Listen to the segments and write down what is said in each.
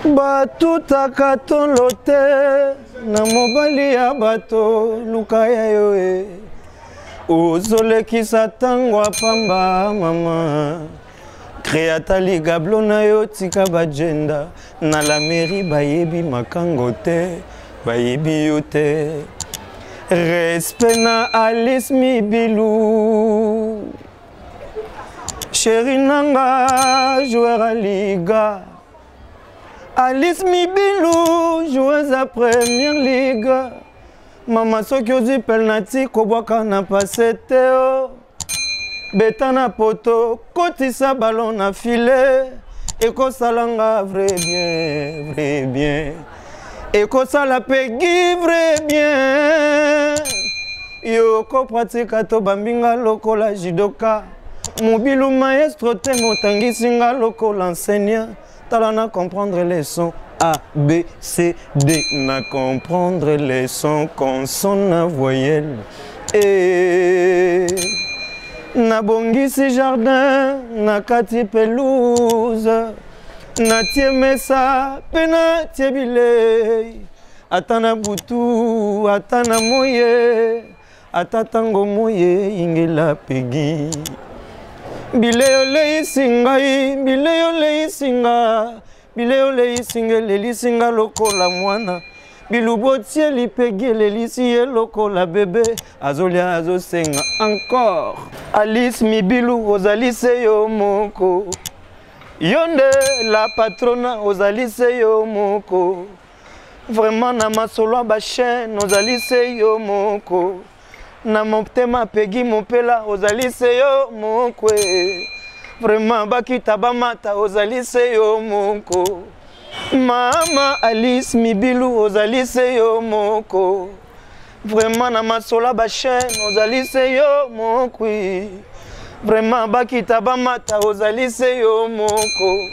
Bato takatolo te na mobali ya bato luka ya yo e ozolekisa tango apamba mama créata ligablo na yo tika bajenda na la mairie bayebi makango te bayebi yo te respect na Alice Mibilou chéri nanga joueur à liga Alice Mibilou, joueuse à première ligue. Maman soki ozi pelnati kobwaka na pasete beta na poto kotisa ballon na filet ekosalanga vrai bien ekosala pegi vrai bien yo ko pratika to bambinga lokola judoka Mobilu maestro te motangisinga lokola enseignant talana comprendre les sons A, B, C, D. Na comprendre les sons, consonnes, voyelles. Et na bongisi jardin, na kati pelouse. Na tie mesa, pena tie bile. Atana butu, atana moye. Atatango moye, ingela pegi. Bileo lei singai, bileo lei singa, bileo lei singa, leli singa loko la mwana. Bilubo tie li pegi, leli siye loko la bébé. Azolia azo senga encore. Alice Mibilou, ozalise yo moko. Yonde la patrona, ozalise yo moko. Vraiment na masolo ba chaîne, ozalise yo moko. Na moptema pegi mopela ozalise yo mokwe vraiment bakita bamata ozalise yo moko mama Alice Mibilou ozalise yo moko vraiment na masola ba chaîne ozalise yo mokwi vraiment bakita bamata ozalise yo moko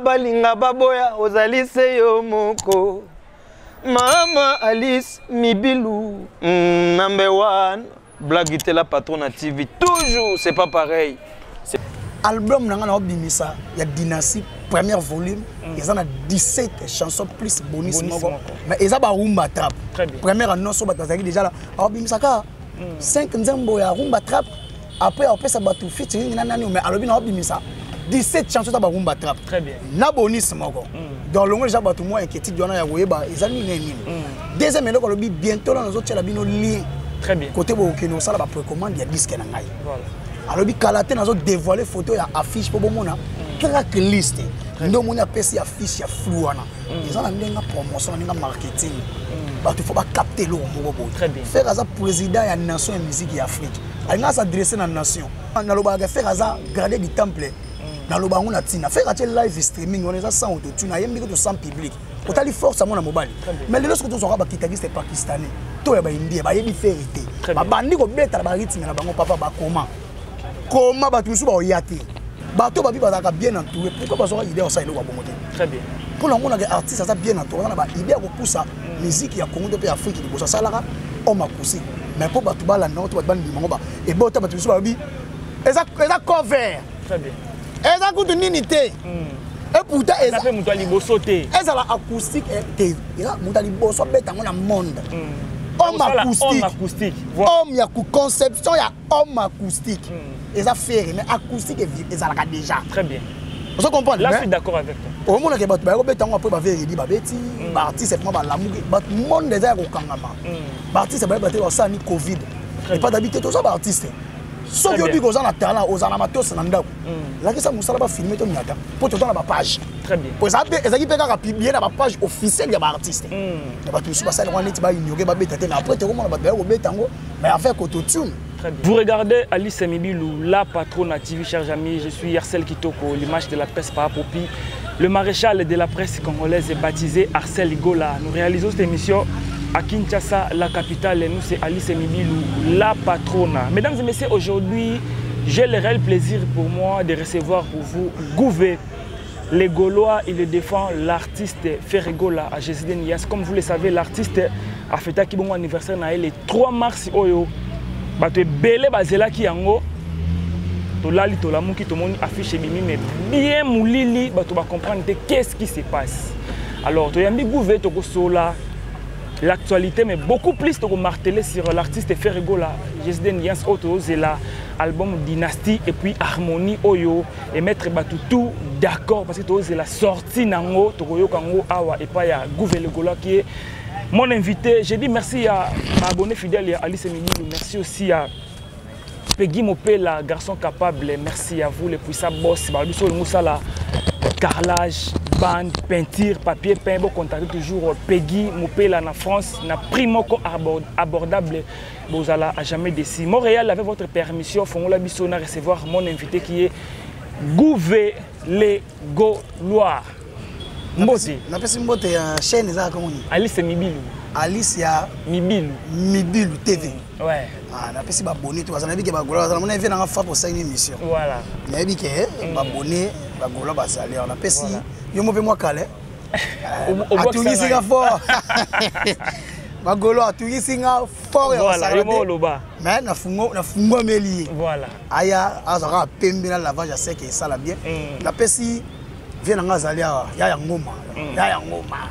balinga baboya ozalise yo moko Mama Alice Mibilou, number one, Blague la patronne TV, toujours, c'est pas pareil. Album Nangana Obimisa, il y a Dynastie, premier volume, il y a 17 chansons plus bonus. Mais il y a Rumba Trap. Première annonce, il déjà là, Obimisa, 5 nzembo ya Rumba Trap, après on peut se battre featuring, mais Alobina Obimisa. 17 chansons de Rumba Trap. Très bien. Na bonus moko. Dans le monde, j'ai battu moi inquiétude de la Weba. Ils ont mis deuxième année, on a bientôt dans nos autres chalabino lien. Très bien. Côté Bokeno, ça va précommande, il y a 10 qui n'ont voilà. Alors, Kalate, nous avons dévoilé photo et affiche pour mon track list. Nous avons appelé affiche, il y a flou. Ils ont amené une promotion, un marketing. Il faut pas capter l'eau. Très bien. Faire ça président de la nation et musique et Afrique. Il a s'adresser à la nation. On a fait ça garder du temple. Dans le bango natina faire un live streaming on est à 100 auto tu n'as rien que 100 public on a les forces à mon mobile mais les autres sont pas kitaniste pakistanais toi ba indien ba yebi vérité ba bandi ko beta ba rythme na bango papa ba comment ba tusu ba oyate ba to ba bi ba ka bien entouré pourquoi ba so idée ça ile wa bongote très bien pour l'on a des artistes ça bien entouré on a ba idée ko poussa musique ya Congo pe Afrique ni bossa salaka on m'a poussé mais pour ba to ba la non to ba bandi bango ba et bo ta ba tusu ba bi eza cover très bien et ça coûte une unité. Et pourtant, ça fait mon sauter. Et ça la acoustique et mon taliboso bête dans le monde. Homme acoustique. Homme y a conception y a homme acoustique. Et ça fait mais acoustique et ça la déjà. Très bien. Vous comprenez? Là je suis d'accord avec toi. Au monde que batu ba bête après ba vérité ba beti. Ba artiste moi ba l'amour. Ba monde déjà ko kangama. Ba artiste ba bête ça ni Covid. Et pas d'habiter tout ça ba artiste. Sauf que vous avez un talent, vous avez un amateur, là, ça vous allez filmer tout miata pour tout dans la page. Très bien. Pour ça, vous avez publié la page officielle de l'artiste. Vous regardez Alice Mibilou, la patronne à TV, chers amis. Je suis Arcel Kitoko, l'image de la presse par Popi. Le maréchal de la presse congolaise est baptisé Arcel Igola. Nous réalisons cette émission à Kinshasa, la capitale, et nous c'est Alice Mibilou, la patronne. Mesdames et messieurs, aujourd'hui, j'ai le réel plaisir pour moi de recevoir pour vous Gouvé. Les Gaulois, il défend l'artiste Ferregola à Jésus Nias. Comme vous le savez, l'artiste a fêté son anniversaire le 3 mars. Bato belé bazela ki yango Tolali Tolamuki tout le monde affiche bimi mais bien moulili bah tu vas comprendre qu'est-ce qui se passe. Alors tu yambi gouver to sola l'actualité mais beaucoup plus to marteler sur l'artiste Ferregola. Jesden Yans Auto c'est la album Dynastie et puis Harmonie Oyo et mettre tout d'accord parce que c'est la sortie nango to yo kango awa et pas ya Gouvernegola qui est mon invité. J'ai dit merci à ma abonné fidèle Alice Emilio, merci aussi à Peggy Mopela, garçon capable, merci à vous les puissants boss. Barbiso le Moussala, carrelage, bande, peinture, papier peint, vous contactez toujours Peggy Mopela en France, na prix moko abordable, vous allez à jamais décis. Montréal, avec votre permission, Fongola Bissona recevoir mon invité qui est Gouvé les Gaulois. Mbote. Na pesi mbote ya chaîne za comment ni? Alice Mibilu. Alice ya Mibilu TV. Ouais. Ah, na pesi ba abonné to bazana bike ba Gaulois, na mona vient na fa pour ça une émission. Voilà. Na bike ba abonné ba Gaulois ba sali. Na pesi yo mo pe moi calé. Atungisi nga fort. Ba Gaulois atungisi nga fort ya voilà, yo mo loba. Mais na fungo meli. Voilà. Aya azaka pembe na lavage à sec et ça la bien. Na pesi vient nga zalia ya ngoma. Ya ngoma.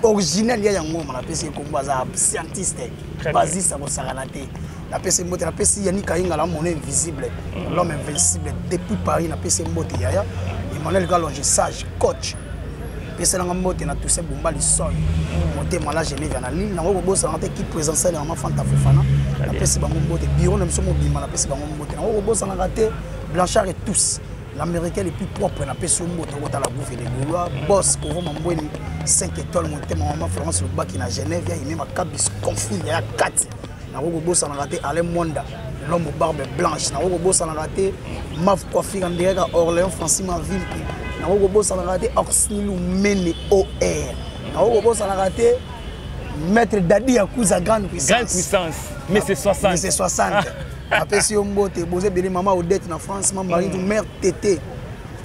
Original ya ngoma na pesi ko baza scientiste. Basiste ko saranate. Na pesi mbote na pesi yani kainga la mon invisible. L'homme invincible depuis Paris na pesi mbote ya. Emmanuel Galonge sage coach. Pesi na mbote na Toussaint Boumbali son. Monté mala Genève na ligne na ko bossa na qui présentiel na Fanta Fofana. Na pesi bango mbote bureau na mso mobima na pesi bango mbote. Na ko bossa na raté Blanchard et tous. L'américain le plus propre na pesi mbote ko ta la bouffe des Gaulois. Boss ko voma mbweni 5 étoiles monté maman Florence le bac na Genève ya même cabis conflit ya 4. Na ko bossa na raté Alain Monda. L'homme aux barbes blanches. Na ko bossa na raté Maf coiffure en direct à Orléans Francima Ville. Na ko bossa na raté Oxnilou Mene OR. Na ko bossa na raté Maître Dadi Akouza grande puissance. Grande puissance. Mais c'est 60. Mais c'est 60. Après si on bote bosé beli maman Odette na France, maman Marine mère Tété.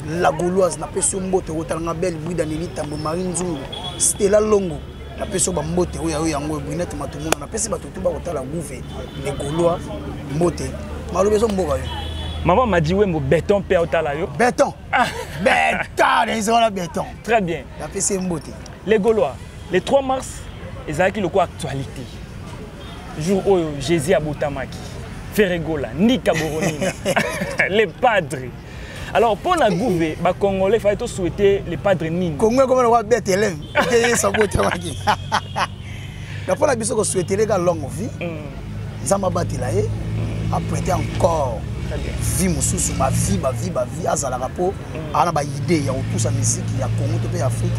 La Gauloise na pesi mbote otalanga belle Bouida Nili Tambo Marine Zungu. Stella Longo. Na pesi ba mbote oya yango Brunette Matumuna na pesi batutu ba otala gouve les Gaulois mbote. Malobe so mboka yo. Maman m'a dit, ouais, mon béton père au talayo. Béton. Béton, ils ont la béton. Très bien. La PC Mbote. Les Gaulois, le 3 mars, ils ont le quoi actualité. Jour où Jésus a Boutamaki, Ferregola, Nika Boronina, les padres. Alors, pour la gouver, les Congolais, il fallait souhaiter les padres Nini. Congolais, comment on va bête élève. Boutamaki. Pour la biso qu'on souhaitait les gars longue vie, ils ont battu là, après encore. Vie mususu ma vie azala rapport ana ba idée ya tout sa musique ya Congo to pe Afrique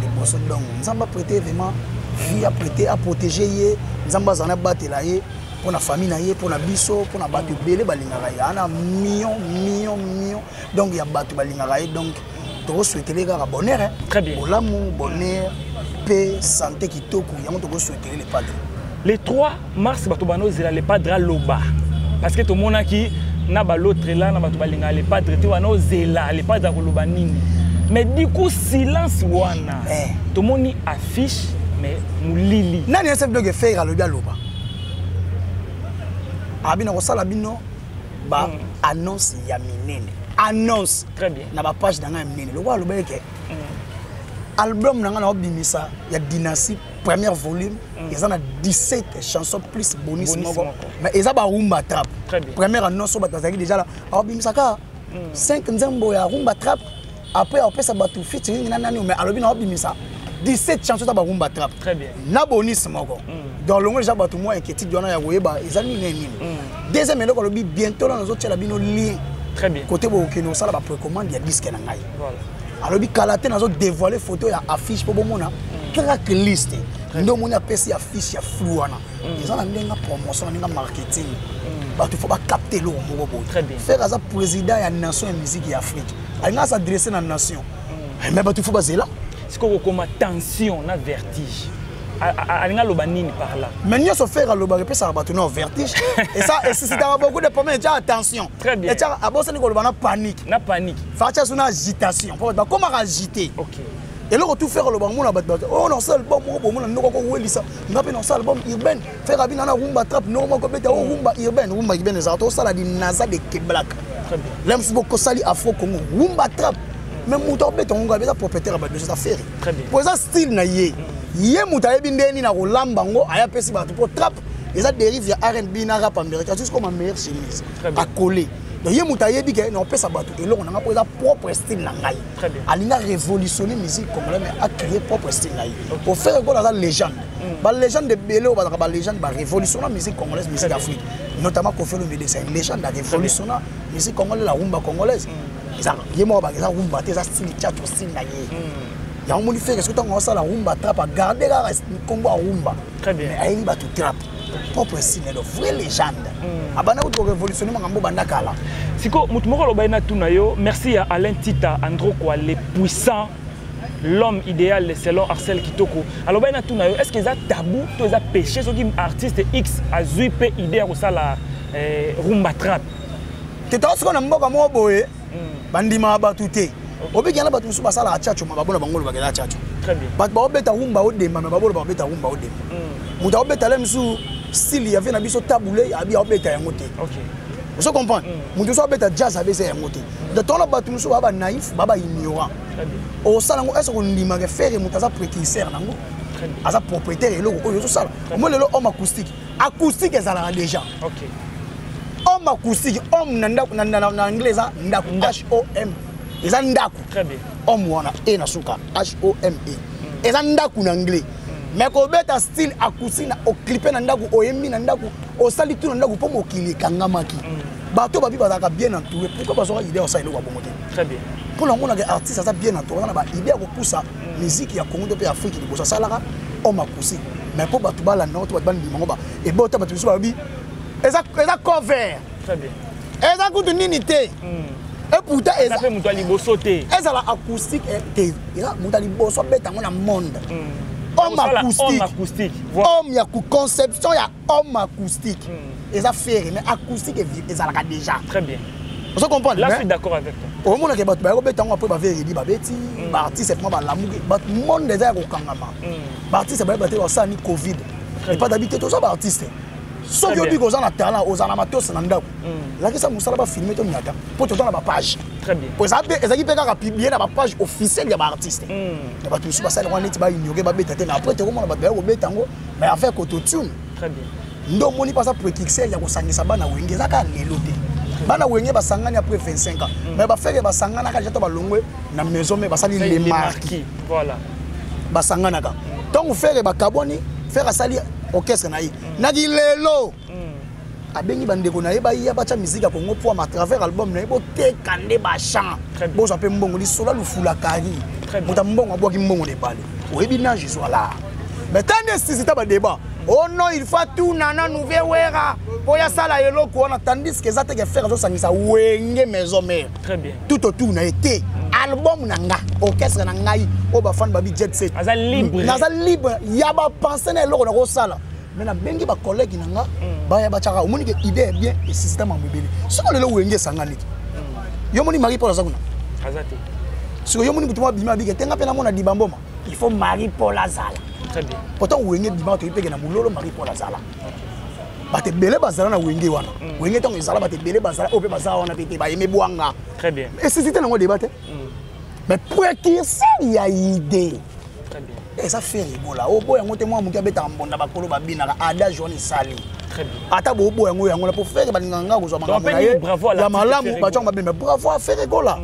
les bosso donc nzamba prêter vraiment vie à prêter à protéger ye nzamba zana batela ye pour la famille na ye pour na biso pour na batu belé balingaka ye ana million donc ya batu balingaka ye donc to souhaiter les gars bonheur hein. Très bien. L'amour bonheur paix santé kitoko yango to souhaiter les padres le 3 mars batobano zela les padres loba parce que tout le monde qui na ba l'autre là na batu balinga les padres tu wana zela les padres koloba nini mais du coup silence wana tout le monde affiche mais mulili nani ese blogue faire le bien loba abina ko sala bino ba annonce ya minene annonce très bien na ba page danga minene lo wa lo beke album nanga na obimisa ya Dynastie premier volume ils en a 17 chansons plus bonus mais ils ont ba rumba trap première annonce ba tazaki déjà là obimisa ka 5 nzembo ya rumba trap après on peut ça batu featuring nani mais alobi na obimisa 17 chansons ba rumba trap très bien na bonus moko dans le monde déjà batu moi inquiétude dona ya goyeba ils ont nini deuxième eloko lobi bientôt là nous autres la bino lien très bien côté bo kino sala ba précommande ya disque na ngai voilà alors bi kalaté nazo dévoiler photo ya affiche po bomona track list ndo mona pesi affiche ya flou wana ils ont ndenga promotion ndenga marketing ba tu faut ba capter lo moko bo très bien faire ça président ya nation et musique ya Afrique alinga s'adresser na nation mais ba tu faut ba zela c'est quoi comme tension na vertige alinga loba nini par là mais nous se faire loba repé ça ba tu na vertige et ça et si t'as beaucoup de problèmes déjà attention très bien et ça abossa ni ko loba na panique na panique facha suna agitation faut ba comment agiter OK Et là, tout faire le bon, on a seul bon, on a un album urbain. Faire un rumba trap, normal, rumba urbain, rumba urbain, les autres, ça, la Naza de Québec. L'homme, c'est beaucoup sali afro Congo, rumba trap. Même mouton béton, on a propriétaire de cette affaire. Pour ça, style, naïe. Yé moutaye bindeni na rolambango, aya pesi ba pour trap. Et ça dérive à R&B, na rap américain, c'est comme ma meilleure chemise. À coller. Donc, il y a des gens qui ont fait ça. Et là, on a sa propre style. Elle a révolutionné la musique congolaise, mais a créé propre style. Pour faire la légende. La légende de Bélo, la légende va révolutionner la musique congolaise, la musique d'Afrique. Notamment Kofi Olomide, c'est une légende qui a révolutionné la musique congolaise, la rumba congolaise. Il y a des rumba, des styles, des styles. Il y a un monde qui fait que la rumba trap, à garder la Congo à rumba. Très bien. Mais il va tout trap. Propre style, de vraie légende. Abana ou révolutionner mangambo bandakala. Siko mutumoko lobaina tunayo, merci à Alain Tita Androkwa les puissants, l'homme idéal selon Arcel Kitoko. Alors lobaina tunayo, est-ce que ça tabou, tout ça péché ceux qui artiste X a zuipé idée au ça la rumba trap. Tu t'as ce qu'on a mboka mo boye. Bandima batute. Obi gana batu suba sala achacho mababona bangolo bagala achacho. Très bien. Bat ba obeta rumba odema mababolo ba obeta rumba odema. Muta obeta lemsu style ya vena biso taboulé ya bi obeta ya ngote. OK. Vous comprenez? Muta so obeta jazz abese ya ngote. De ton la batu muso baba naïf baba ignorant. Très bien. O sala ngo est-ce qu'on ndima ke faire muta za précurseur nango. Très bien. Asa propriétaire et loko oyo so sala. Moi le homme acoustique. Acoustique ezala déjà. OK. Homme acoustique, homme nanda na anglais ça ndaku HOM. Eza ndaku. Très bien. Homme wana e na suka HOME. Eza ndaku na anglais. Mais ko beta style acoustique na o clipper na ndaku o yembi na ndaku o sali tout na ndaku po mokili kangamaki. Bato babi bazaka bien entouré. Pourquoi bazoka idée o sali ko bomote? Très bien. Pour l'on a des artistes ça bien entouré na ba idée ko poussa musique ya Congo de Afrique de bossa salaka homme acoustique. Mais pour bato bala non to ba bandi mangoba e bota bato so babi eza cover. Très bien. Eza kutu nini te. Et pourtant, ça fait mutuali bosoté. Et ça la acoustique et là mutuali boso beta ngona monde. Homme acoustique. Homme acoustique. Homme ya conception ya homme acoustique. Et ça fait mais acoustique et ça la déjà. Très bien. Vous comprenez? Là je suis d'accord avec toi. Au monde que bato ba beta ngo après ba vérité ba beti ba artiste c'est ba lamuke ba monde déjà ko kangama. Ba artiste ba beta ko ça ni Covid. Et pas d'habiter tout ça ba artiste. Sauf que tu as un talent, aux amateurs, là, ça nous a filmé ton yata pour te donner la page. Très bien. Pour ça, ils ont publié la page officielle de l'artiste. Il va tout ça, on est ignoré, mais après, tu as mais affaire autotune. Très bien. Nous avons pas ça pour Kixel, il y a un sabana ou une gazaka, bana wenge basangani après 25 ans. Mais ba faire basangana ka jeta ba longwe na maison mais basali les marquis. Voilà. Basangana ka. Donc faire ba kaboni, faire sali orchestre na yi. Na di lelo. Abengi bandeko na ye ba ya bacha musique ya Congo pour à travers album na bo te kande ba chant. Bo ça pe mbongo li sola lu fula kari. Muta mbongo abo ki mbongo de bale. Oyebi na je sois là. Mais tant de si c'est pas débat. Oh non, il faut tout nana nouvelle wera. Pour ya sala yelo ko na tandis que ça te faire zo sangisa wenge maison mère. Très bien. Tout autour na été album nanga orchestre na ngai o ba fan babi jet set. Naza libre. Naza libre. Ya ba penser na eloko na ko sala. Mais na bengi ba collègue nanga ba ya ba chaka omoni ke idée bien et système en mobile. So le lo wenge sangani. Yo moni Marie Paul Azakuna. Azate. So yo moni kutuma bima bi ke tenga pena mona dibamboma. Il faut Marie Paul Azala. Très bien. Pourtant wenge bima to ipeke na mulolo Marie Paul Azala. Bate belé bazala na wenge wana. Wenge tongo ezala bate belé bazala ope bazala wana pete ba yeme bwanga. Très bien. Et c'est c'était ngo débat. Mais pour qui ça il y a idée. Très bien. Et ça fait rigola. O boy ngote moi mukia beta mbonda bakolo babina ada joni sali. Très bien. Ata bo boy ngo yango pour faire balinganga ko zo makambo na ye. Bravo à la. Ya malamu ba changa mais bravo à faire rigola.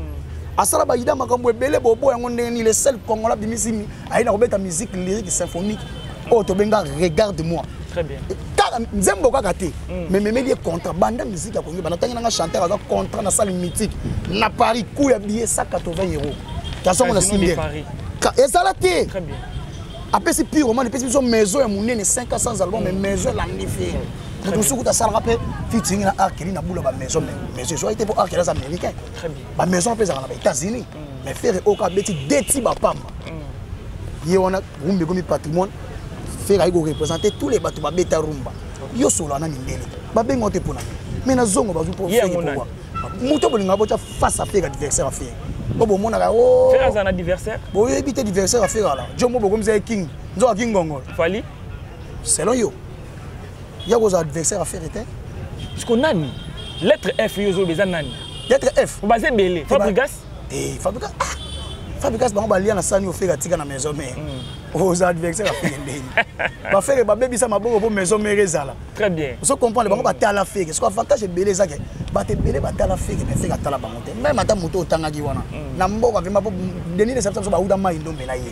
Asala ba ida makambo ebele bo boy ngo ndeni le seul Congolais bimisimi aina ko beta musique lyrique symphonique. Oh to benga regarde-moi. Très bien. Nzembo kaka te mais memeli contrat banda musique ya Congo bana tangina nga chanteur avec contrat na salle mythique na Paris coup ya billet 180 €. Kaso on a signé. Et ça la té. Très bien. Après c'est pire roman depuis son maison ya munene 500 albums mais maison la nifé. Tout ce que tu as rappelé featuring na Arkeli na boula ba maison mais ce soit été pour Arkeli américain. Très bien. Ba maison pesa na États-Unis mais faire au cas beti deti ba pam. Ye on a rumbe comme patrimoine faire aiko représenter tous les bateaux ba beta rumba. Yo solo na mindele. Ba bengo te pona. Mais na zongo ba pour faire quoi. Muto bolinga bocha face à faire adversaire à faire. Bobo monaka oh. Faire un adversaire. Bon, il éviter adversaire à faire là. Jomo Bobo comme king. Nzo king Gongol. Fali. Selon yo. Il y a vos adversaires à faire était. Parce qu'on a ni lettre F yozo besoin nani. Lettre F. Vous basez belé. Fabregas. Eh Fabregas. Fabregas ba on ba lia na sani au faire tika na maison mais. Aux adversaires à faire ndeni. Ba faire ba baby ça ma bongo maison merezala. Très bien. Vous comprenez ba ba ta la faire. Est-ce que avantage belé ça que ba te belé ba ta la faire mais faire ta la bangote. Même ata moto tangaki wana. Na mboka vima po deni de septembre ba uda mai ndo mena ye.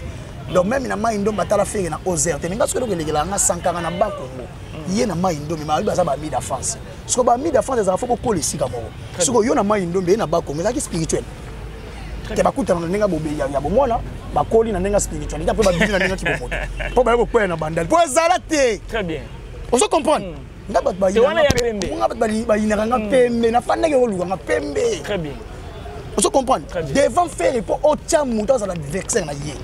Donc même na mai ndo ba ta la faire na ozerte. Ninga soko ko legela nga 140 na ba Congo. Yé na mai ndo mais ba za ba mi da France. Soko ba mi da France za faut ko lesika moko. Soko yo na mai ndo mais na ba Congo za ki spirituel. Te bakuta na nenga bobe ya bomona bakoli na nenga spiritualité pe ba bini na nenga kibomoto po ba ko kwena na bandali po ezala te. Très bien. On se comprend nga bat ba wana ya pembe nga bat ba yina nga pembe na fanda ke oluka nga pembe. Très bien. On se comprend devant faire pour autant monter dans l'adversaire na yé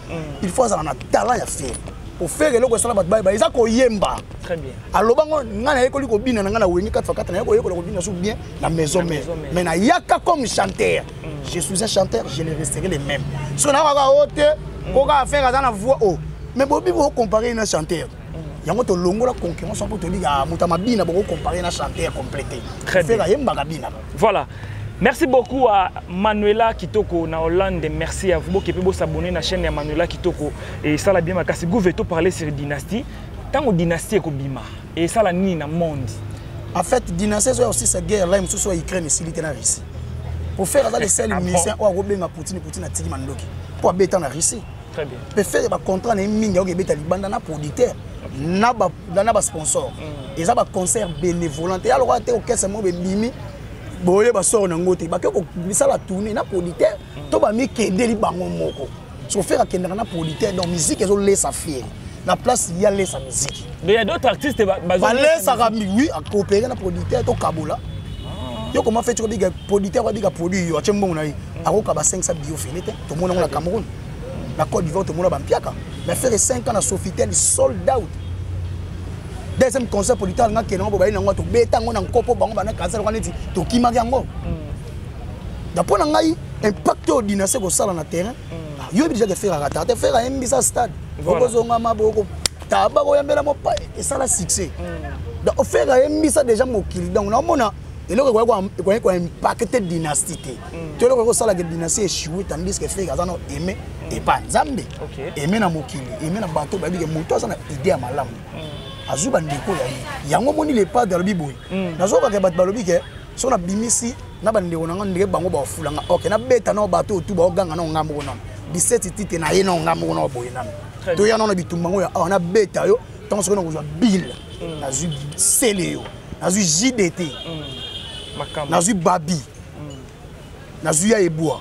il faut avoir un talent à faire pour faire le ko sala bat ba isa ko yemba. Très bien. Aloba nga na ekoli ko bina nga na wengi 4x4 na ko bina sou bien la maison mais na yaka comme chanteur. Je suis un chanteur, je les resterai les mêmes. Si on a haute, on va faire la voix haut. Mais Bobby vous comparer un chanteur. Il y a un longo la concurrence pour te dire Moutamabina pour comparer un chanteur complété. Très bien. Voilà. Merci beaucoup à Manuela Kitoko na Hollande. Merci à vous qui pouvez vous abonner à la chaîne de Manuela Kitoko. Et ça la bien parce que vous veut parler sur dynastie. Tant que dynastie est bima et ça la ni na monde. En fait, dynastie c'est aussi cette guerre là, soit Ukraine et Syrie et Russie. Pour faire ça les seuls musiciens ou Robin Poutine a tiré Mandoki pour béton na Russie. Très bien. Pour faire un contrat na mingi au beta libanda na producteur na ba sponsor. Et ça ba concert bénévolent. Et alors tu au caisse mo bimi boye ba sort na ngote ba ko bisa la tourner na producteur to ba mi kende li bango moko. So faire kende na producteur donc musique ezo laisser faire. La place il y a laisser musique. Il y a d'autres artistes ba laisser oui à coopérer na producteur to Kabola. Yo comment fait tu que producteur va dire produit yo achembo na yi akoka ba 500 bio filete to mona na Cameroun na Côte d'Ivoire to mona ba mpiaka mais faire 5 ans na Sofitel sold out deuxième concert producteur nga kena bo ba ina ngo to beta ngo na nkopo bango ba na cancer ko neti to kimaki yango d'après ngai impact au dynastie ko sala na terrain yo déjà que faire rata te faire un bisa stade boko zonga maboko taba ko yambela mo pa et ça la succès donc faire un bisa déjà mo kili donc na mona et là quoi impacté dynastie tu vois ça la dynastie échoué tandis que fait azana aimé et pas nzambe aimé na mokili aimé na bateau ba bige moto azana idée à malamu azuba ndiko ya yango moni les pas de biboy nazoka ke bat balobi ke so na bimisi na bandeko nanga ndike bango ba fulanga OK na beta na bateau tout ba oganga na ngambo na 17 titres na ye na ngambo na boy na to ya na bitumbango ya na beta yo tant so na ko bill na zu seleo na zu JDT Nazu Babi, Nazu ya Eboa.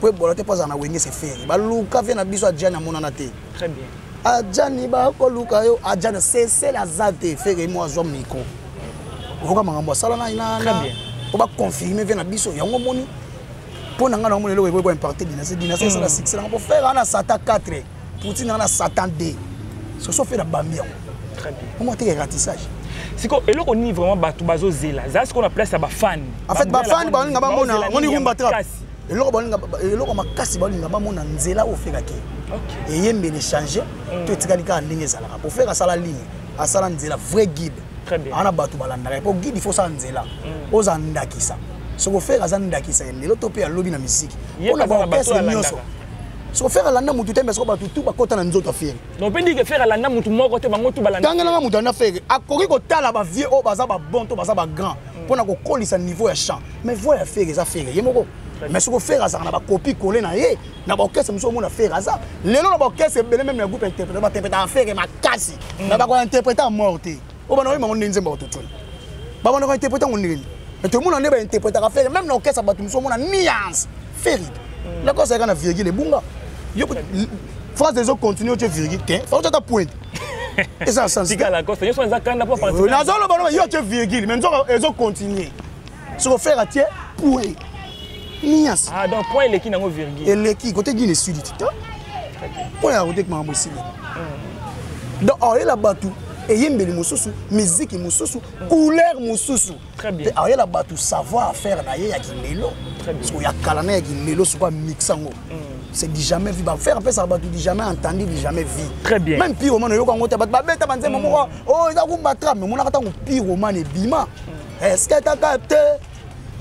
Pour bolote pas na wenge se faire. Ba luka vient na biso adjana monana te. Très bien. Adjani ba ko luka yo adjana c'est la zate faire moi zo miko. Oka mangambo sala na ina. Très bien. On va confirmer vient na biso yango moni. Pour nanga na moni le ko impacter dynastie c'est la succès pour faire ana Satan 4 Poutine ana Satan 2. Ce sont fait la bambion. Très bien. Comment tu ratissage? C'est quoi et là on est vraiment batou bazo zela. Ça ce qu'on appelle ça ba fan. En fait ba fan ba nga ba mona on y rumba trap. Et là on makasi ba nga ba mona nzela o feka ke. OK. Et yembe les changer to tikalika ndenge zala. Pour faire ça la ligne, à ça nzela vrai guide. Très bien. Ana batou balanda pour guide il faut ça nzela. Oza ndakisa. Ce qu'on fait za ndakisa ndelo to pe ya lobby na musique. On a ba pesa nyoso. So faire la na mutu tembe so ba tutu ba kota na nzoto affaire. Donc peut dire que faire la na mutu moko te bango tu balanda. Tanga na mutu na faire akoki ko tala ba vieux o baza ba bon to baza ba grand pour na ko kolisa niveau ya chant. Mais voya faire ça faire yemoko. Mais ce qu'on fait ça na ba copie coller na ye na ba orchestre muso mona faire ça. Lelo na ba orchestre bele même na groupe interpréter ba interpréter affaire makasi. Na ba ko interpréter morte. O ba na ba ngoni nzemba ototoni. Ba ba na ko interpréter ngoni. Mais tout le monde na ba interpréter affaire même na orchestre ba muso mona nuance. Faire. La cause c'est qu'on a virgule bunga. France des autres continuent de virgule. Faut que tu pointe. Et ça sens. Si la cause, ils sont en train de pas participer. Na zolo balo yo tu virgule, mais ils ont continué. Ce qu'on fait à tiers point. Nias. Ah donc point les qui n'ont virgule. Et les qui côté Guinée Sud. Point à côté que mambo sile. Donc oh il a battu et yembeli mususu, musique mususu, couleur mususu. Très bien. Ah il a battu savoir faire na ye ya kimelo. Parce qu'il y a Kalana qui mélo soit mixango. C'est du jamais vu. Faire après ça, du jamais entendu, du jamais vu. Très bien. Même pire roman, yo quand on t'a battu, t'as pensé maman, oh il a voulu battre, mais mon a un pire roman et bima. Est-ce que t'as capté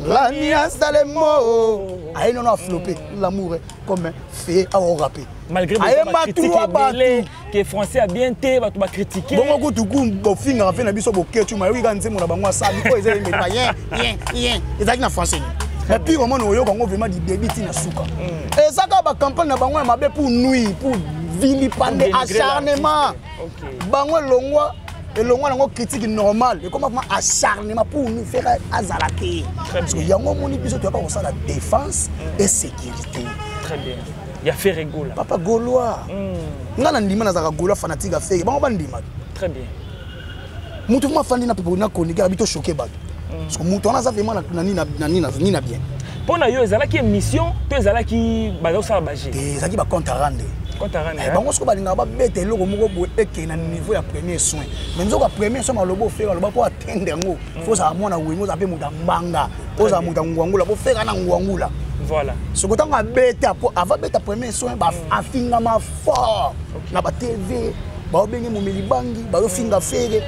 la nuance dans les mots? Aïe non a flopé l'amour comme fait à rapper. Malgré que les Français a bien été, tu vas critiquer. Bon, moi, tout coup, bon, fin à fait, n'abîme au cœur, tu m'as regardé, mon abonnement, ça, il faut les aimer, rien, et ça qui n'a français. Mais puis, au moment où on a vraiment du débit, il n'a souka. Et ça, quand la campagne n'a pas m'a pour nuire, pour vilipender, acharnement. Bango longwa, et longwa n'a critique normale. Et comment acharnement pour nous faire azalater. Parce qu'il y a un moment où tu dois pas ça la défense et sécurité. Très bien. Il y a fait Gola. Papa Gaulois. Ngana ndima na zaka Gaulois fanatique affaire. Bango bandima. Très bien. Mutu ma fandi na pepo na konika bito choqué bato. Parce que mutu na ça vraiment na bien. Pour na yo ezala ki émission, to ezala ki bazo sala baje. Et ça qui ba compte à rendre. Compte à rendre. Bango sko ba linga ba bete loko moko bo eke na niveau ya premier soin. Mais nzoka premier soin malobo faire loba pour atteindre ngo. Faut ça mona wengo za pe muta mbanga. Faut ça muta ngwangula bo faire na ngwangula. Voilà. Ce que tu as bête avant bête premier soin ba afinga ma fort na ba TV ba bengi mo milibangi ba finga fere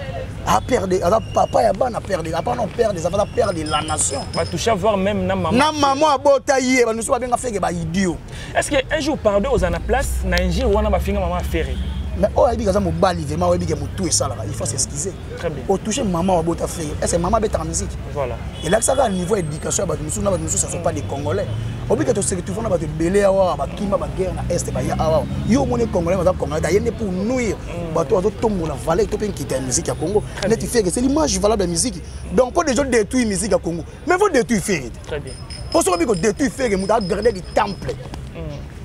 a perdre a papa ya bana perdre a pas non perdre ça va perdre la nation ba toucher voir même na maman abota yé ba nous so benga fere ba idiot. Est-ce que un jour pardon aux ana place na un jour wana ba finga maman fere? Mais oh il dit que mo bali vraiment il dit que mo tout et ça là il faut s'excuser. Très bien. Au toucher maman abota fere. Est-ce que maman bête en musique? Voilà. Et là ça va niveau éducation ba nous ça sont pas des Congolais. Obi que tu tout fond ba te belé awa ba kima ba guerre na est ba ya awa. Yo moné Congolais ba Congolais d'ailleurs pour nuire. Ba to tombo la valeur to pen quitter la musique à Congo. Net tu fais que c'est l'image valable de la musique. Donc pas des gens détruire musique à Congo. Mais faut détruire faire. Très bien. Pour ça que détruire faire que muta garder des temples.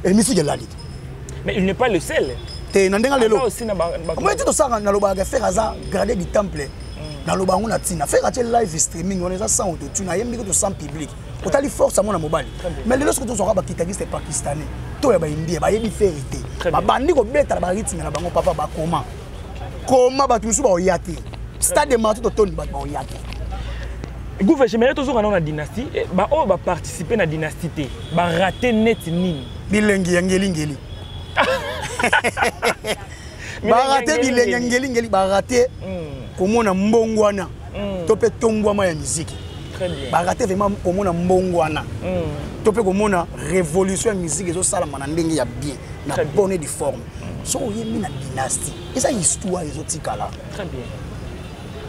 Et musique est là. Mais il n'est pas le seul. T'es ndenga lelo. Moi tu to ça na loba ga faire ça garder des temples. Na loba on a tina faire un live streaming on est ça sans auto tu na yembi que to sans public. On t'a dit force à mon mobile. Mais les autres sont pas guitariste pakistanais. Toi ba indien ba yebi vérité. Ba bandi ko beta ba rythme na bango papa ba comment ba tu ba oyati. Stade de Martin to ton ba oyati. Gouvernement j'aimerais toujours dans la dynastie ba o ba participer na dynastie té ba rater net nini. Bilengi ngeli. Ba rater bilengi ngeli ba rater komona mbongwana. To pe tongwama ya musique. Ba rater vraiment komona mbongwana. To pe komona révolution musique ezo sala mana ndenge ya bien na bonne de forme. So yemi na dynastie. Et ça histoire ezotika là. Très bien.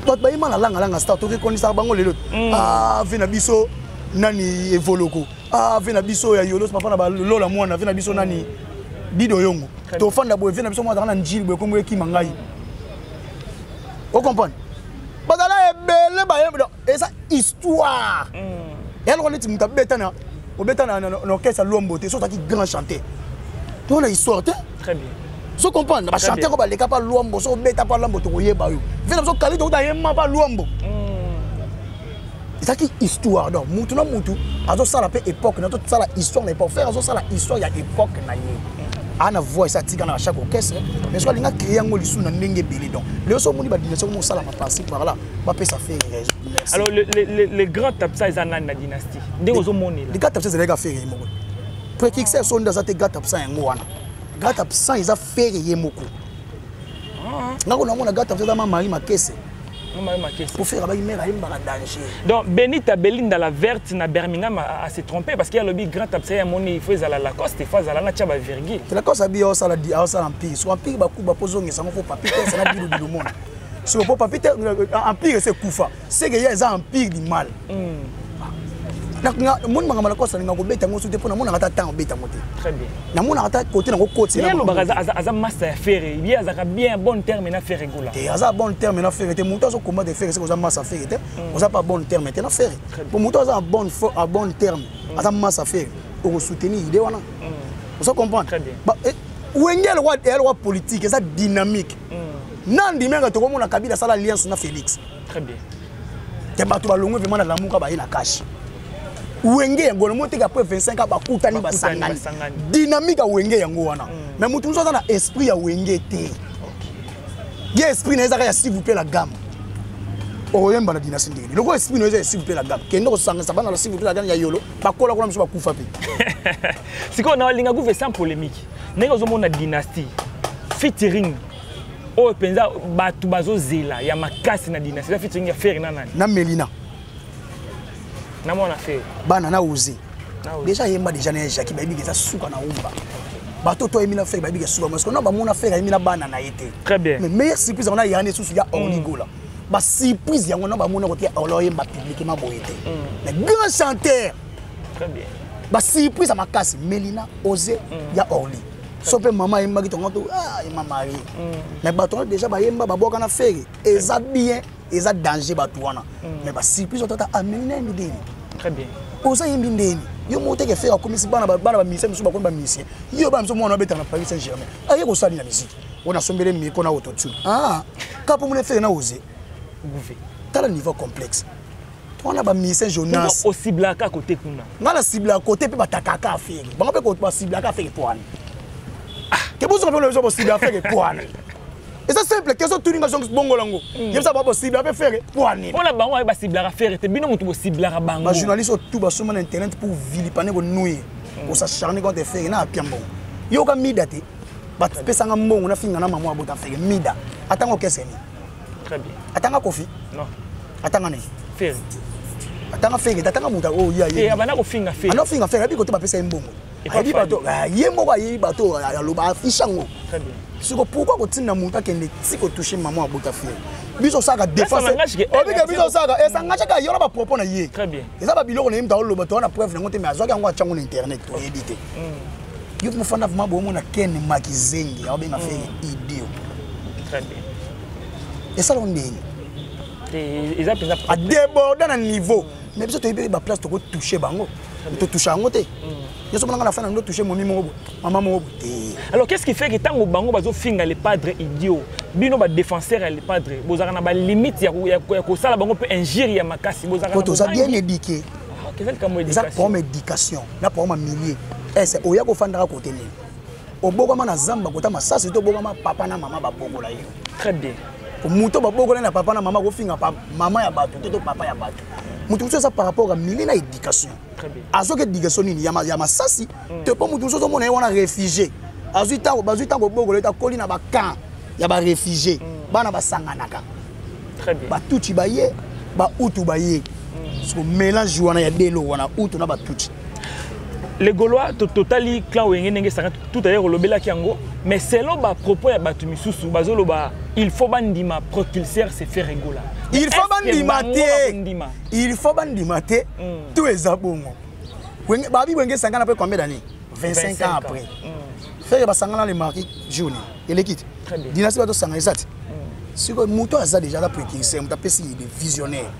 Toi ba yima na langa star to ke konisa bango lelo. Ah vena biso nani evoloko. Ah vena biso ya yolos papa na ba lola mwana vena biso nani Bido Yongo. To fanda boy vena biso mwana na njili boy komwe ki mangai. Vous comprenez? Badala ebele ba yemdo et ça histoire. Et alors on est muta betana, o betana na orchestre Luambo te so ta ki grand chanteur. To na histoire te. Très bien. So comprendre ba chanter ko ba leka pa Luambo so beta pa Luambo to yeba yo. Vena biso kali to da yemma pa Luambo. C'est qui histoire donc mutu na mutu azo sala pe époque na to sala histoire na époque faire azo sala histoire ya époque na ye. Ana voix ça tika na chaque orchestre mais soit linga créer ngo lisu na ndenge belé donc le so moni ba dynastie mo sala ma passer par là ba pe ça fait raison. Alors les grands tapsa ils en na dynastie ndenge zo moni là les grands tapsa c'est les gars faire yemoko préfixer son dans cette grands tapsa ngo wana grands tapsa ils a faire yemoko ngako na mona grands tapsa da Marie Makese. Pour faire un danger. Donc Benita Belinda la verte na Birmingham a se trompé parce qu'il y a le big grand absent à mon il faut à la Lacoste il faut à la Natcha virgule. La Lacoste a bien ça la dit à ça empire. Soit empire ba coup ba pozo ngi ça faut pas piter ça na bilu du monde. Si on peut pas piter empire c'est kufa. C'est que il y a un empire du mal. Na mon manga Lacoste nga ko beta ngo soute pour na mon ngata temps beta moté. Très bien. Na mon ngata côté na ko côté. Il y a le bagaza aza master faire il y a ça bien bon terme na faire gola. Et aza bon terme na faire te muto so comment de faire c'est que masse faire te. On a pas bon terme te na faire. Pour muto aza bon terme aza masse faire pour soutenir idée wana. Vous comprenez? Très bien. Wengel roi politique ça dynamique. Nandi menga to ko mona Kabila sala alliance na Félix. Très bien. Te ba to ba longo vraiment na lamuka ba ina cash. Wenge yango le monte après 25 ans ba kutani ba sangani dynamique a wenge yango wana mais mutu nzo na esprit ya wenge te ye esprit na ezaka ya s'il vous plaît la gamme oyemba na dynastie ndenge loko esprit no eza s'il vous plaît la gamme kendo kosanga ça bana la s'il vous plaît la gamme ya yolo bakola kuna mso bakufa pe siko na linga kuve sans polémique ndenge ozomona dynastie featuring o penza batu bazo zela ya makasi na dynastie featuring ya Ferry na nani na Melina na mona Ferry bana na Osé déjà yemba déjà na Jackie baby keza suka na umba bato to emina Ferry baby keza suka parce que na ba mona Ferry emina bana na été très bien mais meilleure surprise on a yani sous ya Orligola ba surprise yango na ba mona ko tia oloyemba publiquement boyete mais grand chanteur très bien ba surprise à makasi Melina Osé ya Orly sope maman yemba ki tonga to yemba mari mais bato déjà ba yemba ba boka na Ferry eza bien eza danger bato wana mais ba surprise otata Melina ndeni très bien oza yembi ndeni yo mote ke Ferry akomisi bana ba musicien musu ba ko ba musicien yo ba musu mwana beta na Paris Saint-Germain aye ko sali na musique on a sombele miko na autotune kapo mune Ferry na Osé Gouvé tala niveau complexe on a ba musicien Jonas au ciblaka côté kuna ngala cible à côté pe batakaka Ferry bango pe ko ba cible ka Ferry poane que vous avez le possible à faire pour aller. Et ça simple, qu'est-ce que tu n'as pas bon lango. Il ça pas possible à faire pour aller. On a bango ba cible à faire, te bino mutu possible à bango. Ma journaliste tout ba sur internet pour vilipender ko nouer. Pour s'acharner contre faire na piambo. Yo ka midate. Ba pesa nga mbongo na finga na maman abota faire mida. Atanga keseni. Très bien. Atanga kofi? Non. Atanga ne? Ferry. Atanga Ferry, atanga muta oh ya ya. Et abana ko finga Ferry. Ana finga Ferry bi ko te ba pesa mbongo. Ayi bato yemo ba yi bato ya loba afishango. Très bien. Siko pourquoi kotina muta kende tiko toucher maman abota Ferry. Biso saka défense. Obika biso saka esanga chaka yona ba propos na ye. Très bien. Eza ba biloko na mta loba to na preuve na ngote mais azwaka ngo achango na internet to editer. Yo mo fanda vraiment bo mona ken makizengi ya obenga Ferry idio. Très bien. Et ça l'ondeni. Et ils a pensa à déborder na niveau. Mais biso to yebe ba place to ko toucher bango. To toucher ngote. Yo so mona na fa na ndo toucher momi mo maman mo. Alors qu'est-ce qui fait que tango bango bazo finga les padres idiots bino ba défenseur les padres bozaka na ba limite ya ko sala bango peut injure ya makasi bozaka na to bien éduqué qu'est-ce que comme éducation pour éducation na pour ma millier est oya ko fandaka côté ni obokama na zamba kota masasi to bokama papa na maman ba bokola yo très bien pour muto ba bokola na papa na maman ko finga maman ya bato to papa ya bato mutu ça par rapport à millier na éducation très bien azoke éducation ni ya masasi te po mutu so mona wana réfugié azuita ko bokola ta koli na ba camp ya ba réfugié bana basanganaka très bien ba tuti ba ye ba utu ba ye so mélange wana ya delo wana utu na ba tuti les Gaulois totali clan wenge ndenge sanga tout à l'heure lobela kiango mais selon ba propos ya batu misusu bazolo ba il faut bandima propulser se faire rigola il faut bandima il faut bandima te tout ezabongo wenge ba bi wenge sanga na pe combien d'années 25 ans après faire ba sanga na le marquis journée et l'équipe dynastie ba to sanga ezati siko muto aza déjà la précurseur muta pesi de visionnaire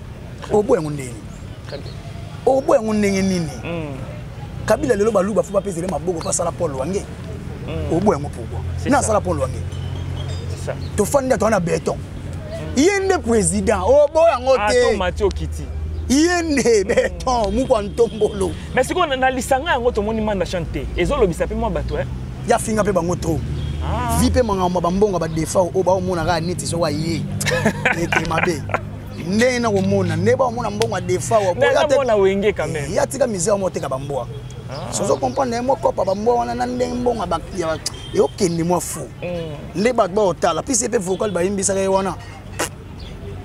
obo ngondeni obo ngondeni nini Kabila lelo balu ba fu ba pesi le maboko pa sala Paul Wange obo ngo pourquoi na sala Paul Wange c'est ça to fanda to na béton yende président obo ngo te Mathieu Kiti yende béton mu kwa ntombolo mais siko na lisanga ngo to moni manda chanter ezolobisa pe mo bato ya finga pe bango trop vipe mangamba bambonga ba defa o ba omona ga niti so wa ye ete mabe ndena ko mona neba omona mbonga defa wa boya te na wenge quand même ya tika misère mo teka bamboa sozo comprendre mo kopa bamboa wana na ndembonga ba ya e okende mo fou ndeba ba otala puis pe vocal ba yimbisa ga wana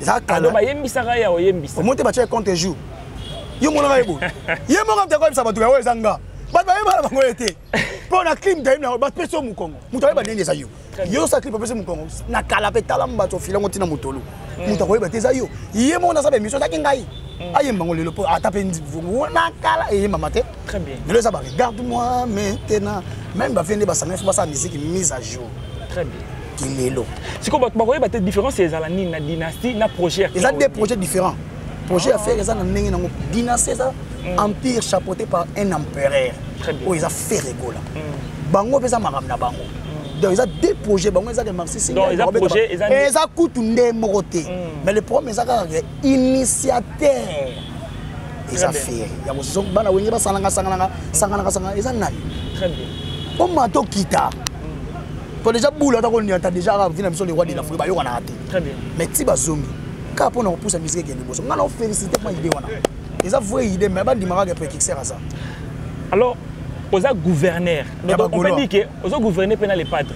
zakala ba yimbisa ga ya o yimbisa mo te ba che compte jour yo mona ga ebo ye mo ga te ko bisa ba tu ga wezanga ba ba yeba bango ete pour na clip d'ailleurs na ba peso mu Congo muto ba ndenge za yo yo sa clip peso mu Congo na kala pe tala mbato filango tina mutolo muto ko ba teza yo ye mo na sa be miso ta kingai aye mbango lelo po atape ndivungu na kala e mama te très bien lelo ça ba regarde-moi maintenant même ba vende ba sa ba sa musique mise à jour très bien kilelo siko ba ko ba te différence c'est la ni na dynastie na projet ils ont des projets différents projet à faire ça na ndenge na dynastie ça empire chapeauté par un empereur où ils ont fait rigola bango pesa makam na bango donc ils ont des projets bango ils ont des marxistes donc ils ont projet ils ont coûte ndemo côté mais le problème ils ont initiateur ils ont fait ya bozo bana wengi ba sangana ils ont nani très bien on mato kita pour déjà boula ta ko ni ata déjà vina biso le roi de l'Afrique ba yo kana ate très bien mais ti bazongi Quand on repousse la musique, on a félicité pour l'idée. Et ça, vraie idée, mais il y a des prédictions à ça. Alors, vous êtes gouverneur. Donc, on peut dire que vous êtes gouverneur pendant les padres.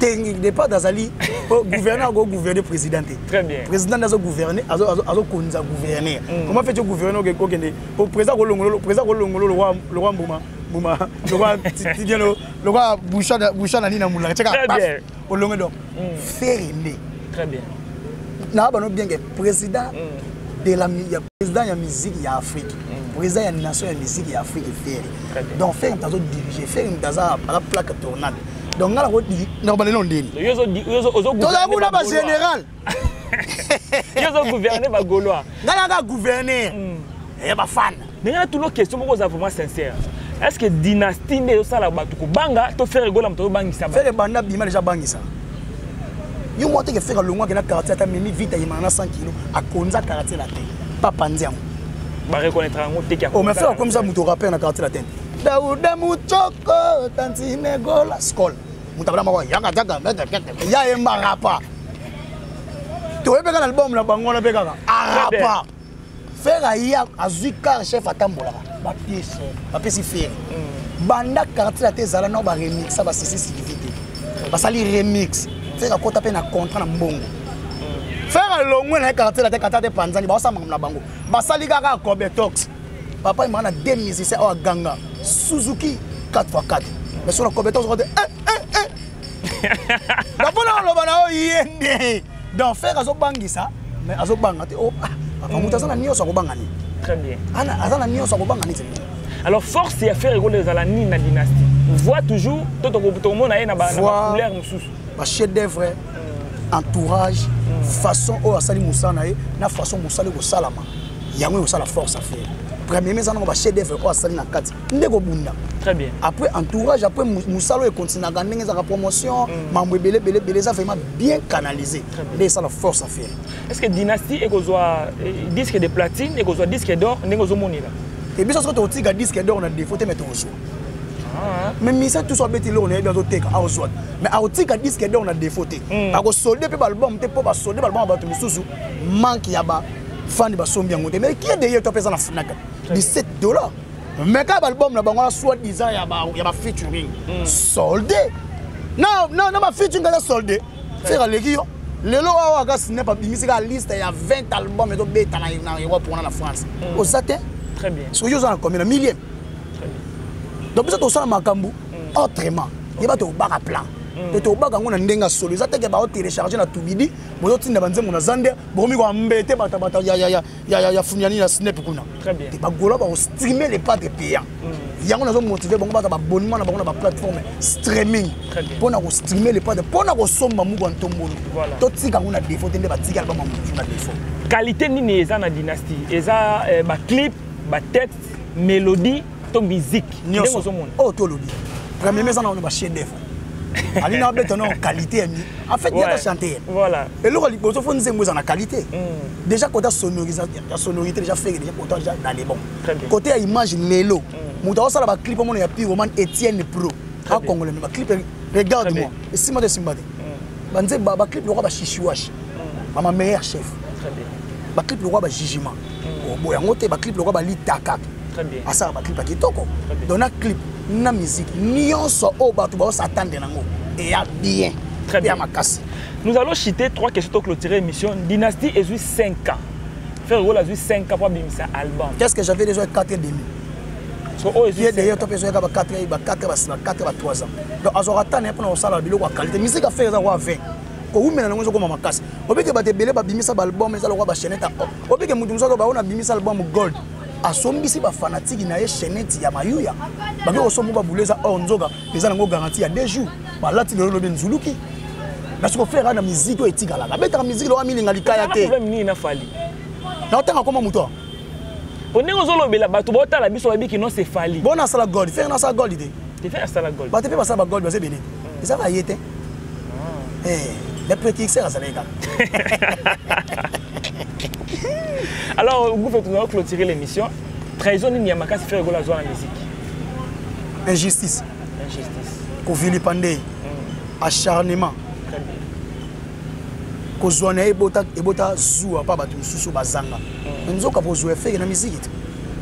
Les padres d'Azali, gouverneur ou gouverner président. Très bien. Le président doit gouverner, il doit gouverner. Comment fait-tu gouverner au président le roi Bouma, le roi Boucha Nani Namoula. Très bien. Faire aimer. Très bien. Nous avons bien que président de la musique en Afrique, président de la nation de la musique en Afrique faire. Donc faire un diriger, faire une plaque tournante. Donc là on va non dire. Général. Ils gouverner ba Gaulois. Là gouverner. Et ba fan. Mais il y a toujours une question vraiment sincère. Est-ce que dynastie ne ça la batuko banga to faire gola mto bangisa ba. Faire banda bima déjà bangisa. Yo monte que faire le mois que na quartier ta mimi vite il m'a 100 kg à konza quartier la tête. Pas pandiam. Ba reconnaître ngo te kia. On me fait comme ça muto rappeur na quartier la tête. Daouda muchoko tantine gola skol. Mutabala ma yanga daga ya emba rapa. To ebe ka album na bango na beka rapa. Faire ya azuka chef atambola. Ba pièce faire. Banda quartier la tête zala no ba remix ça ba sisi vite. Ba sali remix. Faire ko taper na contrat na mbongo. Faire longwe na quartier la tête kata panzani ba sa na bango. Ba sali kaka Cobetox. Papa il m'a na 2 musiciens au Ganga. Suzuki 4x4. Mais sur la Cobetox on dit donc faire azo bangisa mais azo bangate oh papa mutazana nyoso ko bangani très bien ana azana nyoso ko bangani. Alors force ya faire rigoler za la ni na dynastie voit toujours tout monde na ba couleur mususu ba chef d'œuvre entourage façon o asali musana na façon musali ko salama yango ça la force à faire premier mais ça na ba chef d'œuvre o asali na kati ndeko bunda. Très bien. Après entourage, après Moussalo et continue à gagner sa promotion, membre belé ça vraiment bien canalisé. Et ça la force à faire. Est-ce que dynastie est soit disque de platine et soit disque d'or n'est pas moni là? Et bien ça se trouve que disque d'or on a des photos mettre au choix. Mais ça tout soit bêtise là on est dans autre cas au choix. Mais à autre disque d'or on a des photos. Parce que solder pe album te pas solder album ba tout sous manque ya ba fan ba sombi ngote. Mais qui est derrière toi pesa na Fnac? $17. Mais quand l'album na bango soit disant il y a featuring soldé non ma featuring est soldé faire legio lelo wa ga signé pas bimisa liste il y a 20 albums et do beta na Europe pour na France au satin très bien so yo za combien millième donc ça to ça makambu autrement il va te baka plan te baka ngona ndenga solo za te ke ba télécharger na tubidi boyo tinda banze mona zande bomi ko mbete bata ya funyani na snap kuna très bien ba gola ba streamer les pas de payants yango nazo motiver bango ba abonnement na bango na ba plateforme streaming pour na ko streamer les pas de pour na ko somba mu ko ntombolo to tika ngona défaut tende ba tika ba mamu na défaut qualité nini eza na dynastie eza ba clip ba texte mélodie to musique ndengo zo mona oh to lobi premier mais ça na ba chef d'œuvre alina beto non qualité en fait il y a chanter voilà et le liboso faut nzembo za na qualité déjà côté sonorisation la sonorité déjà fait déjà côté déjà dans les bons côté image lelo muta osala ba clip mon ya Pyroman Etienne Pro a congolais ba clip regarde moi et simba de banze ba clip le roi ba chichiwash mama meilleur chef très bien ba clip le roi ba jijima bo yango te ba clip le roi ba litaka très bien asa ba clip kitoko donc na clip na musique nyonso o batu ba s'attendre nango et ya bien très bien makasi. Nous allons citer 3 questions pour clôturer l'émission. Dynastie est 5 ans. Faire rôle à 5 ans pour bimisa album. Qu'est-ce que j'avais déjà 4 et demi. So oh est d'ailleurs toi besoin ka 4 ba 3 ans. Donc azora tane pour na sala bilo kwa qualité. Musique a faire ça wa 20. Ko umena nango zo ko makasi. Obike ba te belé ba bimisa ba album ça le roi ba chaînette. Obike mutu muso ba ona bimisa album gold. Asombisi ba fanatique na ye chaînette ya mayuya. Ba ko somo ba buleza onzoga. Pesa nango garantie ya 2 jours. Ba lati le lobe nzuluki. Parce que faire la musique est tigala. La bête la musique la milinga likaya te. Problème ni na fali. Na otanga koma muto. On est aux lobela batu bota la biso babi qui non c'est fali. Bona sala gold, faire na sala gold idée. Tu fais sala gold. Ba te pas sala gold, c'est béni. Ça va y être. Les petits c'est ça les gars. Alors vous faites nous clôturer l'émission. Trahison ni yamaka se faire gola la musique. Injustice. Ko vilipender. Acharnement. kozwana ebota zuwa pa bato mususu bazanga nzoka pozwa feke na musique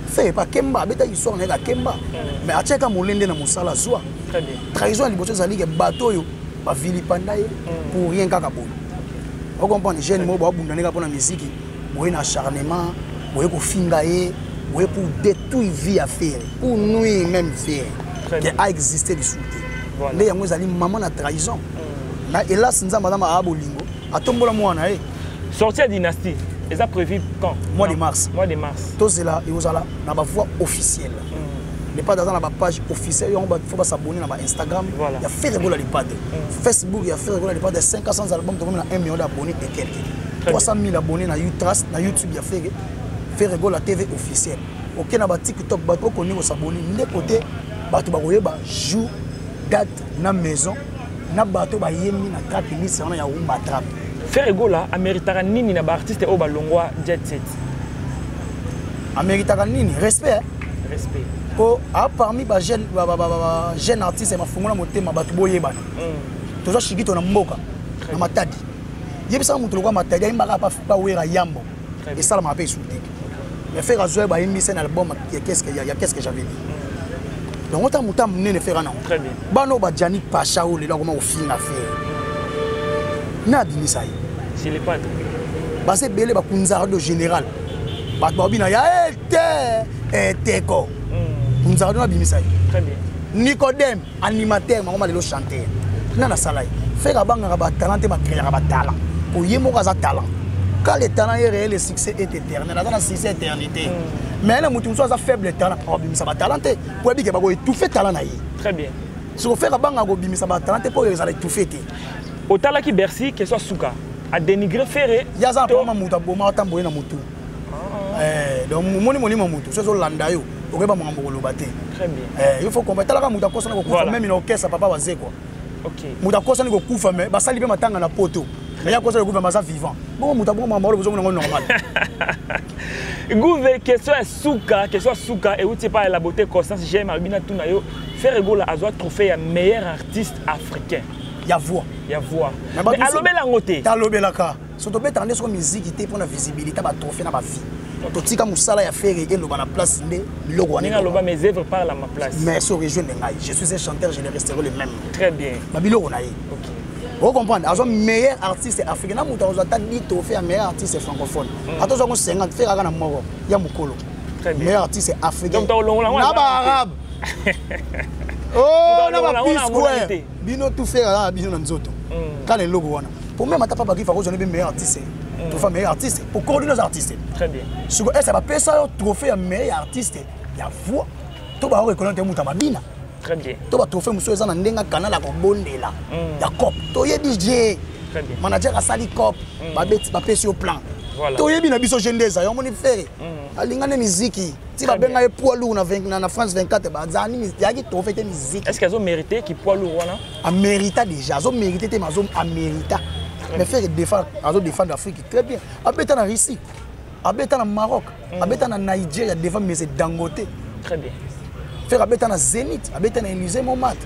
fait pas kemba beta histoire na kemba mais acheka molende na musala zwa très bien trahison liboso zali ke bato yo ba vilipanda ye pour rien kaka bon on comprend les jeunes mo ba bundana ka na musique boye na acharnement boye ko finga ye boye pour détruire vie à faire pour nuire même faire qui a existé du souté les yango zali maman na trahison na hélas nza madame abolingo atombola mwana e sortie à dynastie ils ont prévu quand mois de mars tous c'est là et aux là na ba voix officielle mais pas dans la page officielle il faut s'abonner na Instagram il y a fait rigoler les pads Facebook il y a fait rigoler les pads de 500 albums donc on a 1 million d'abonnés et quelques 300 000 abonnés na YouTube na YouTube il y a fait rigoler la TV officielle OK na ba TikTok ba ko connait s'abonner les côté bato ba koyeba jour date na maison na bato ba yemi na track list on ya umba trap faire gola ameritaka nini na ba artiste o ba longwa jet set ameritaka nini respect ko a parmi ba jeune artiste ma fungola motema bato boyebana tozo shikito na mboka na matadi yebisa mutu lokwa matadi imbaka pa wera yambo et ça m'a payé sous tic mais faire azoe ba yemi sen album qu'est-ce que j'avais dit donc on t'a muta munene faire non très bien bano ba Jani Pacha o le comment au fin affaire na binisa yi c'est les pas ba c'est belé ba kunzara de général ba bina ya eteko kunzara de binisa yi très bien Nicodème animateur maman le chanter na sala yi faire banga ba talent ba créer ba talent ko yemo ka za talent quand le talent est réel le succès est éternel dans succès éternité mais na mutu so za faible talent ko bimisa ba talenté ko bi ke ba ko étouffer talent na yi très bien so faire banga ko bimisa ba talenté pour les aller étouffer au tala qui Bercy que soit Souka a dénigré Ferré ya za pas muta boma tamboye na mutu donc moni mutu so landa yo o ba mo ngolo baté très bien il faut comprendre tala ka muta kosa na ko kufa même ina okesa papa baze quoi OK muta kosa na ko kufa mais ba sali be matanga na poto mais ya kosa ko kufa masa vivant bon muta bon mama lo bezo normal Gouve question Souka et où tu pas la beauté Constance j'aime Albina Tunayo faire gola azwa trophée ya meilleur artiste africain ya voix mais alobela ngote ta lobela ka surtout be tande sur musique té pour la visibilité ba trophée na ba vie to tika musala ya faire et lo ba na place ndé loko wana ninga loba mes œuvres parlent à ma place mais sur région ngai je suis un chanteur je resterai le même très bien babilo on a yi OK vous comprenez azwa meilleur artiste africain na muta azwa ta ni trophée ya meilleur artiste francophone atozwa ko 50 faire kana moko ya mukolo meilleur artiste africain na ba arabe oh na ba peace square bino tout faire là bino na nzoto quand les logo wana pour même atapa ba ki fa ko jone meilleur artiste tout fa meilleur artiste pour coordonner les artistes très bien sur ça va payer ça trophée meilleur artiste ya voix to ba reconnaître muta mabina très bien to ba trophée muso eza na ndenga kanala ko bondela ya cop to ye DJ très bien manager a sali cop ba beti ba pesi au plan voilà to yebi na biso gendeza yo moni faire alingane muziki ti ba benga e poids lourd na France 24 ba zani yaki trophée te musique est-ce qu'elles ont mérité qui poids lourd wana a mérita déjà zo mérité te mazo a mérita mais faire défendre l'Afrique très bien abeta na Russie abeta na Maroc abeta na Nigeria devant mais c'est Dangote très bien faire abeta na Zénith abeta na Élysée Montmartre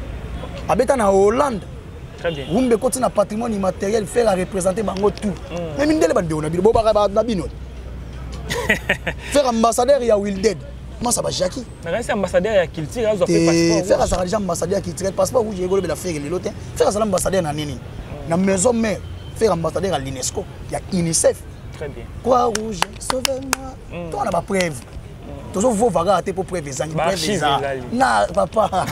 abeta na Hollande très bien wumbe koti na patrimoine immatériel faire à représenter bango tout mais mindele bande na bino bo ba bino faire ambassadeur ya Wilded comment ça va Jackie na c'est ambassadeur ya culture azo fait passeport faire ça déjà ambassadeur ya culture passeport où j'ai golobé la faire les lotin faire ça ambassadeur na nini na maison mère faire ambassadeur à l'UNESCO il y a UNICEF très bien Croix Rouge sauvez-moi toi on a pas preuve toujours vous vaga pour preuve ça na papa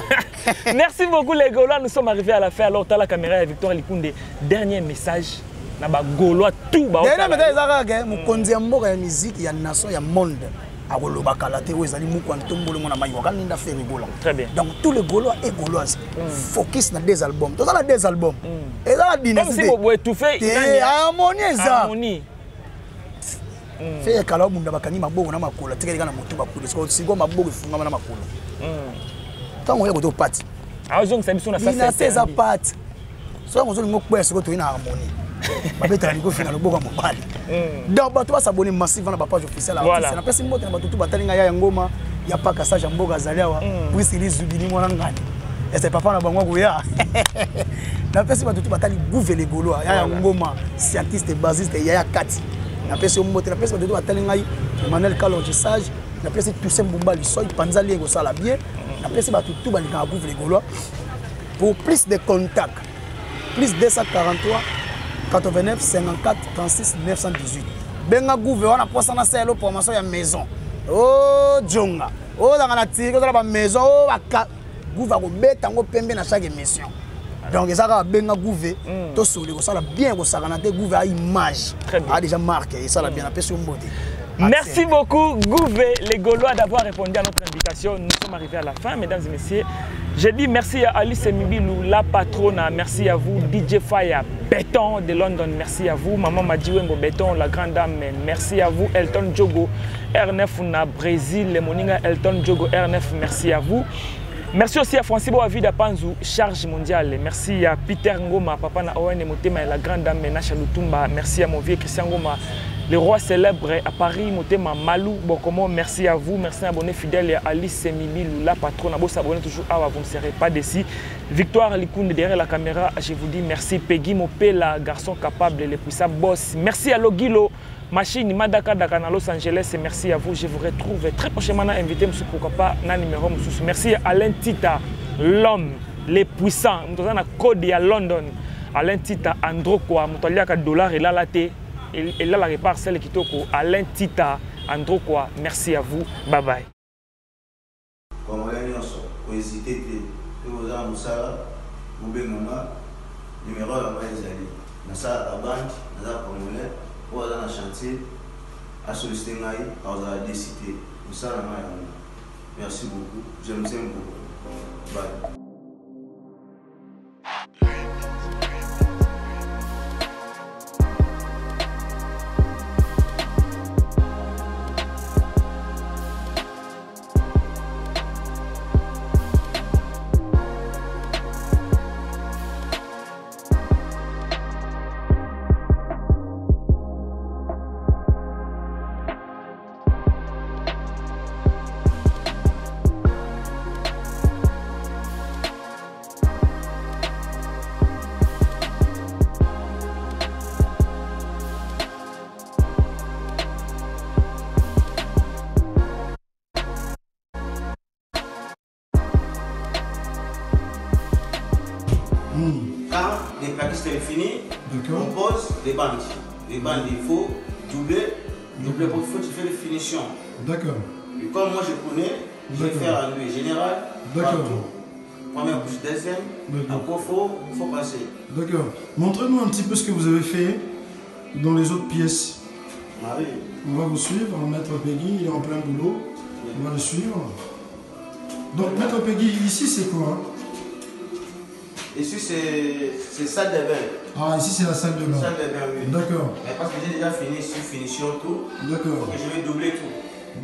merci beaucoup les Gaulois nous sommes arrivés à la fin alors tu as la caméra à Victoire Likunde dernier message na ba Gaulois tout ba dernier message ezaka mukonzi ya mboka ya musique ya nation ya monde akoloba kala te ezali muko ntombolo mona mayi wakani nda faire Gaulois très bien donc tous les Gaulois et Gauloises focus na deux albums tous les deux albums et la dynastie comme si vous étouffé harmonie fait kala munda bakani maboko na makolo tikelika na motu bakolo sigo maboko fungama na makolo tango ya koto party azong sabiso na ça c'est ça party so ngozo lingo kwese ko to ina harmonie babeta liko fina loboko mobali donc bato ba s'abonner massivement na ba page officielle artiste na pesi mbote na bato tout batalinga ya ngoma ya paka sa jamboga zaliawa puis il zubini mwana ngani et c'est papa na bango ya na pesi ba tutu batali gouve les Gaulois ya ngoma scientiste basiste ya kati na pesi mbote na pesi ba tutu batali ngai Emmanuel Kalonji Sage na pesi Toussaint Mbumba Lissoy panzali ego sala bien na pesi ba tutu ba lika gouve les Gaulois pour plus de contacts plus 243 89 54 36 918 benga gouve wana posa na selo promotion ya maison oh jonga oh dans la tire dans la maison oh baka gouve ko beta ngo pembe na chaque émission donc ça va benga gouve to soli ko sala bien ko sala na te gouve a image a déjà marqué et ça la bien la personne mbote. Merci beaucoup Gouvé, les Gaulois d'avoir répondu à notre invitation. Nous sommes arrivés à la fin, mesdames et messieurs. Je dis merci à Alice Mibilou, la patronne. Merci à vous, DJ Faya Béton de London. Merci à vous, Maman Madiwembo Béton, la grande dame. Merci à vous, Elton Diogo, R9 na Brésil, le Moninga Elton Diogo R9. Merci à vous. Merci aussi à Francis Boavida Panzou, charge mondiale. Merci à Peter Ngoma, Papa na Owen Motema, la grande dame Nacha Lutumba. Merci à mon vieux Christian Ngoma. Le roi célèbre à Paris, Motema Malou Bokomo, merci à vous, merci à abonné fidèle à Alice Mibilou, la patronne, à vous s'abonner toujours à vous ne serez pas d'ici. Victoire Likounde derrière la caméra, je vous dis merci. Peggy Mopela, garçon capable, le puissant boss. Merci à Logilo, machine Madaka Daka à Los Angeles, et merci à vous. Je vous retrouve très prochainement invité, monsieur pourquoi pas, na numéro. Merci à Alain Tita, l'homme, les puissants, nous avons un code à London. Alain Tita, Androkwa, nous avons un dollar et là la thé. Et là, la répare, celle qui toko Alain Tita, Andro quoi. Merci à vous. Bye bye. Comme on a hésité, vous avez numéro à la base, vous avez la banque, vous avez vous avez un chantier, à solliciter, vous avez décidé. Merci beaucoup. Je vous aime beaucoup. Bye. Quand les plaquistes sont finis, on pose les bandes. Les bandes, il faut doubler. Doubler pour il faut tu fais les finitions. D'accord. Et comme moi je connais, je vais faire un lui général. D'accord. Première couche, deuxième. Après, il faut passer. D'accord. Montrez-nous un petit peu ce que vous avez fait dans les autres pièces. Ah oui. On va vous suivre. Maître Peggy, il est en plein boulot. Oui. On va le suivre. Donc, Maître Peggy, ici c'est quoi? Ici c'est salle de bain. Ah, ici c'est la salle de bain. Salle de bain, oui. D'accord. Mais parce que j'ai déjà fini ici, finition tout. D'accord. Et je vais doubler tout.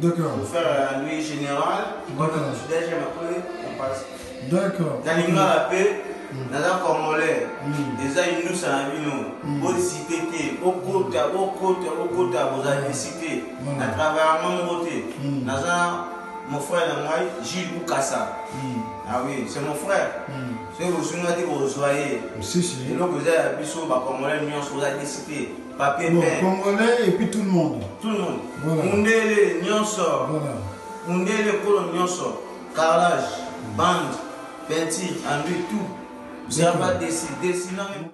D'accord. Pour faire un nuit général. D'accord. Deuxième après, on passe. D'accord. Dans l'Ingra la paix, dans un Congolais, les aïeux nous sont venus. Vous citez, au côté, vous avez cité. À travers mon côté. Dans un, mon frère, Gilles Boukassa. Ah oui, c'est mon frère. C'est vous souvenez que vous soyez. Si, si. Et donc vous avez appuyé sur Congolais, vous avez cité. Papier, bon, peine. Congolais et puis tout le monde. Tout le monde. Voilà. Mundele, Nyonso. Voilà. Mundele, Polo, Nyonso. Carrelage, bande, peinture, enduit, tout. Vous n'avez pas décidé, sinon.